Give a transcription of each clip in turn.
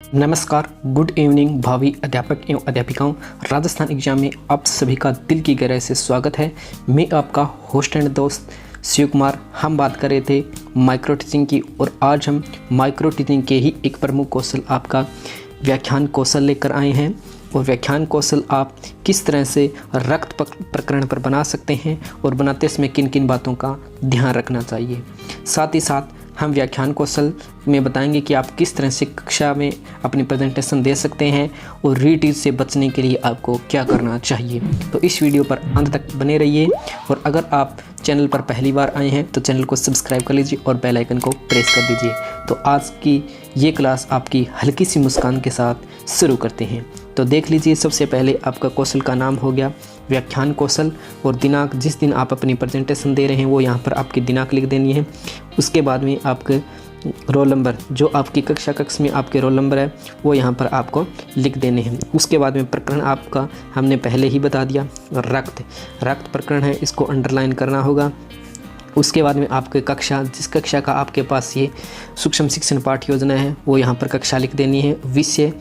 नमस्कार, good evening भावी अध्यापक एवं अध्यापिकाओं। राजस्थान एग्जाम में आप सभी का दिल की गहराई से स्वागत है। मैं आपका होस्ट एंड दोस्त शिव कुमार। हम बात कर रहे थे माइक्रो टीचिंग की और आज हम माइक्रो टीचिंग के ही एक प्रमुख कौशल आपका व्याख्यान कौशल लेकर आए हैं। और व्याख्यान कौशल आप किस तरह से रक्त प्रकरण पर बना सकते हैं और बनाते समय किन किन बातों का ध्यान रखना चाहिए। साथ ही साथ हम व्याख्यान कौशल में बताएंगे कि आप किस तरह से कक्षा में अपनी प्रेजेंटेशन दे सकते हैं और रीटीच से बचने के लिए आपको क्या करना चाहिए। तो इस वीडियो पर अंत तक बने रहिए और अगर आप चैनल पर पहली बार आए हैं तो चैनल को सब्सक्राइब कर लीजिए और बेल आइकन को प्रेस कर दीजिए। तो आज की ये क्लास आपकी हल्की सी मुस्कान के साथ शुरू करते हैं। तो देख लीजिए, सबसे पहले आपका कौशल का नाम हो गया व्याख्यान कौशल और दिनांक जिस दिन आप अपनी प्रेजेंटेशन दे रहे हैं वो यहाँ पर आपकी दिनांक लिख देनी है। उसके बाद में आपके रोल नंबर, जो आपकी कक्ष में आपके रोल नंबर है वो यहाँ पर आपको लिख देने हैं। उसके बाद में प्रकरण आपका हमने पहले ही बता दिया, रक्त प्रकरण है, इसको अंडरलाइन करना होगा। उसके बाद में आपके कक्षा, जिस कक्षा का आपके पास ये सूक्ष्म शिक्षण पाठ्य योजना है वो यहाँ पर कक्षा लिख देनी है। विषय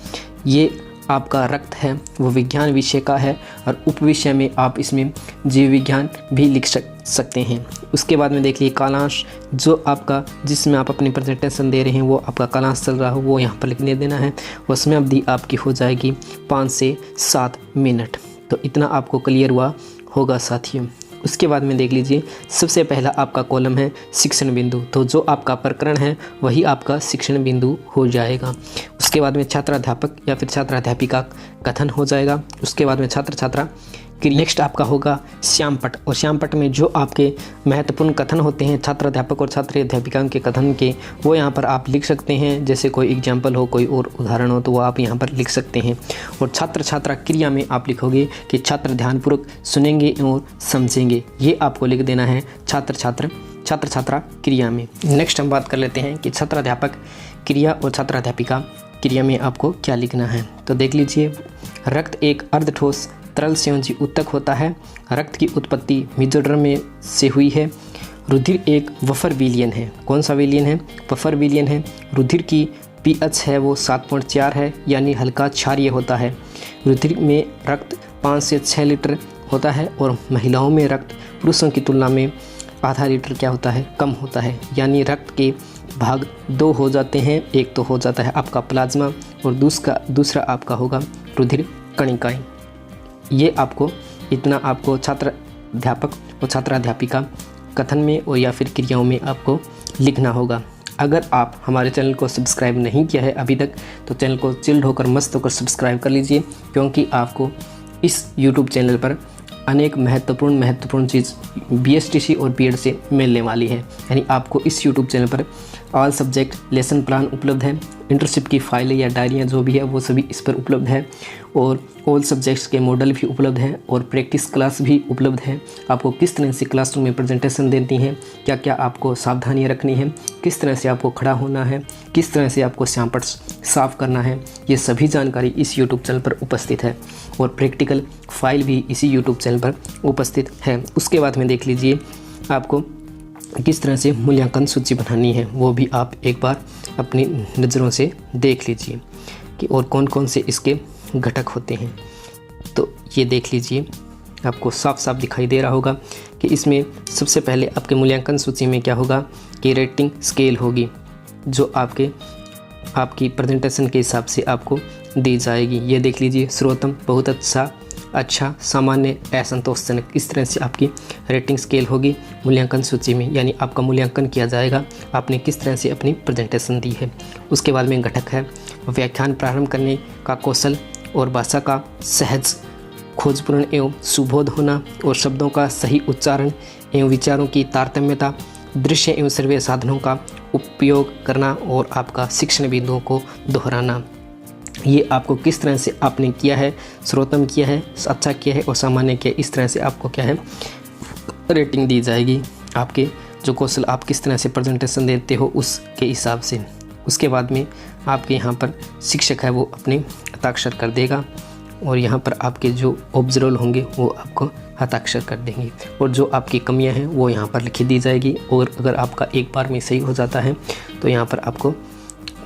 ये आपका रक्त है वो विज्ञान विषय का है और उप विषय में आप इसमें जीव विज्ञान भी लिख सकते हैं। उसके बाद में देख लीजिए कालांश, जो आपका जिसमें आप अपनी प्रेजेंटेशन दे रहे हैं वो आपका कालांश चल रहा हो वो यहाँ पर लिखने देना है। उसमें अवधि आपकी हो जाएगी 5 से 7 मिनट। तो इतना आपको क्लियर हुआ होगा साथियों। उसके बाद में देख लीजिए, सबसे पहला आपका कॉलम है शिक्षण बिंदु। तो जो आपका प्रकरण है वही आपका शिक्षण बिंदु हो जाएगा। उसके बाद में छात्राध्यापक या फिर छात्राध्यापिका कथन हो जाएगा। उसके बाद में छात्र छात्रा नेक्स्ट आपका होगा श्यामपट, और श्यामपट में जो आपके महत्वपूर्ण कथन होते हैं छात्राध्यापक और छात्र अध्यापिका के कथन के, वो यहाँ पर आप लिख सकते हैं। जैसे कोई एग्जाम्पल हो, कोई और उदाहरण हो तो वो आप यहाँ पर लिख सकते हैं। और छात्र छात्रा क्रिया में आप लिखोगे कि छात्र ध्यानपूर्वक सुनेंगे और समझेंगे, ये आपको लिख देना है छात्र छात्रा क्रिया में। नेक्स्ट हम बात कर लेते हैं कि छात्राध्यापक क्रिया और छात्राध्यापिका क्रिया में आपको क्या लिखना है। तो देख लीजिए, रक्त एक अर्धठोस तरल संयोजी ऊतक होता है। रक्त की उत्पत्ति मेजोडर्म में से हुई है। रुधिर एक वफर विलयन है। कौन सा विलयन है? वफर विलयन है। रुधिर की पीएच है वो 7.4 है, यानी हल्का क्षारीय होता है। रुधिर में रक्त 5 से 6 लीटर होता है और महिलाओं में रक्त पुरुषों की तुलना में आधा लीटर क्या होता है? कम होता है। यानी रक्त के भाग 2 हो जाते हैं। एक तो हो जाता है आपका प्लाज्मा और दूसरा आपका होगा रुधिर कणिकाएं। ये आपको इतना आपको छात्राध्यापक और छात्राध्यापिका कथन में और या फिर क्रियाओं में आपको लिखना होगा। अगर आप हमारे चैनल को सब्सक्राइब नहीं किया है अभी तक तो चैनल को चिल्ड होकर मस्त होकर सब्सक्राइब कर लीजिए, क्योंकि आपको इस YouTube चैनल पर अनेक महत्वपूर्ण चीज़ BSTC और BEd से मिलने वाली है। यानी आपको इस YouTube चैनल पर ऑल सब्जेक्ट लेसन प्लान उपलब्ध है, इंटर्नशिप की फाइलें या डायरियाँ जो भी है वो सभी इस पर उपलब्ध है, और ऑल सब्जेक्ट्स के मॉडल भी उपलब्ध हैं और प्रैक्टिस क्लास भी उपलब्ध है। आपको किस तरह से क्लासरूम में प्रेजेंटेशन देनी है, क्या क्या आपको सावधानियाँ रखनी है, किस तरह से आपको खड़ा होना है, किस तरह से आपको श्यामपट साफ करना है, ये सभी जानकारी इस YouTube चैनल पर उपस्थित है और प्रैक्टिकल फाइल भी इसी YouTube चैनल पर उपस्थित है। उसके बाद में देख लीजिए, आपको किस तरह से मूल्यांकन सूची बनानी है वो भी आप एक बार अपनी नज़रों से देख लीजिए कि और कौन कौन से इसके घटक होते हैं। तो ये देख लीजिए, आपको साफ साफ दिखाई दे रहा होगा कि इसमें सबसे पहले आपके मूल्यांकन सूची में क्या होगा कि रेटिंग स्केल होगी, जो आपकी प्रेजेंटेशन के हिसाब से आपको दी जाएगी। ये देख लीजिए, सर्वोत्तम, बहुत अच्छा, सामान्य, असंतोषजनक, इस तरह से आपकी रेटिंग स्केल होगी मूल्यांकन सूची में। यानी आपका मूल्यांकन किया जाएगा आपने किस तरह से अपनी प्रेजेंटेशन दी है। उसके बाद में घटक है व्याख्यान प्रारंभ करने का कौशल और भाषा का सहज खोजपूर्ण एवं सुबोध होना और शब्दों का सही उच्चारण एवं विचारों की तारतम्यता, दृश्य एवं श्रव्य साधनों का उपयोग करना और आपका शिक्षण बिंदुओं को दोहराना। ये आपको किस तरह से आपने किया है, सर्वोत्तम किया है, अच्छा किया है और सामान्य किया है, इस तरह से आपको क्या है रेटिंग दी जाएगी। आपके जो कौशल आप किस तरह से प्रेजेंटेशन देते हो उसके हिसाब से। उसके बाद में आपके यहाँ पर शिक्षक है वो अपने हस्ताक्षर कर देगा और यहाँ पर आपके जो ऑब्जर्वल होंगे वो आपको हस्ताक्षर कर देंगे और जो आपकी कमियाँ हैं वो यहाँ पर लिखी दी जाएगी। और अगर आपका एक बार में सही हो जाता है तो यहाँ पर आपको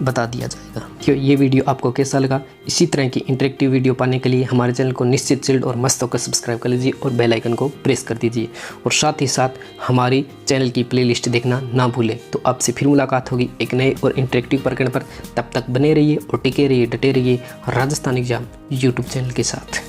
बता दिया जाएगा। तो ये वीडियो आपको कैसा लगा? इसी तरह की इंटरेक्टिव वीडियो पाने के लिए हमारे चैनल को निश्चित चिल्ड और मस्त होकर सब्सक्राइब कर लीजिए और बेल आइकन को प्रेस कर दीजिए, और साथ ही साथ हमारी चैनल की प्लेलिस्ट देखना ना भूलें। तो आपसे फिर मुलाकात होगी एक नए और इंटरेक्टिव प्रकरण पर। तब तक बने रहिए और टिके रहिए, डटे रहिए राजस्थान एग्जाम यूट्यूब चैनल के साथ।